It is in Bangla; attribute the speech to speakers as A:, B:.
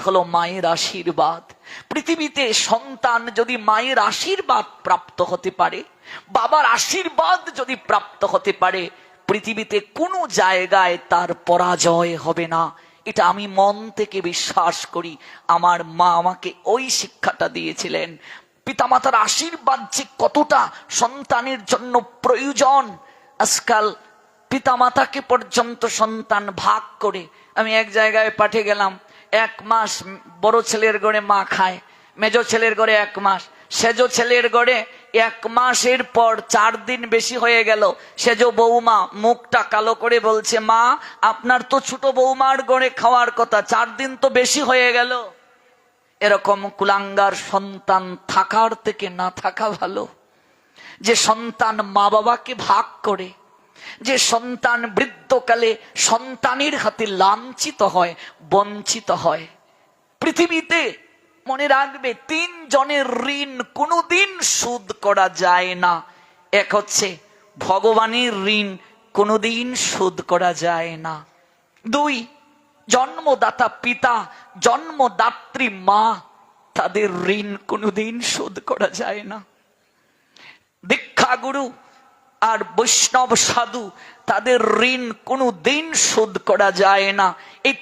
A: হলো মায়ের আশীর্বাদ। পৃথিবীতে সন্তান যদি মায়ের আশীর্বাদ প্রাপ্ত হতে পারে, বাবার আশীর্বাদ যদি প্রাপ্ত হতে পারে, পৃথিবীতে কোনো জায়গায় তার পরাজয় হবে না। এটা আমি মন থেকে বিশ্বাস করি। আমার মা আমাকে ওই শিক্ষাটা দিয়েছিলেন। পিতামাতার আশীর্বাদ যে কতটা সন্তানের জন্য প্রয়োজন, আজকাল পিতামাতাকে পর্যন্ত সন্তান ভাগ করে। আমি এক জায়গায় পাঠিয়ে গেলাম, 1 মাস বড় ছেলের ঘরে মা খায়, মেজো ছেলের ঘরে 1 মাস, সেজো ছেলের ঘরে 1 মাসের পর 4 দিন বেশি হয়ে গেল, সেজো বৌমা মুখটা কালো করে বলছে, মা আপনার তো ছোট বৌমার ঘরে খাওয়ার কথা, 4 দিন তো বেশি হয়ে গেল। এরকম কুলাঙ্গার সন্তান থাকার থেকে না থাকা ভালো। যে সন্তান মা বাবাকে ভাগ করে, যে সন্তান বৃদ্ধকালে সন্তানের হাতে লাঞ্ছিত হয়, বঞ্চিত হয়। পৃথিবীতে মনে রাখবে, 3 জনের ঋণ কোনোদিন শোধ করা যায় না। এক হচ্ছে ভগবানের ঋণ, কোনোদিন শোধ করা যায় না। 2, জন্মদাতা পিতা, জন্মদাত্রী মা, তাদের ঋণ কোনোদিন শোধ করা যায় না। দীক্ষা গুরু আর বৈষ্ণব সাধু, তাদের ঋণ কোনোদিন শোধ করা যায় না। এই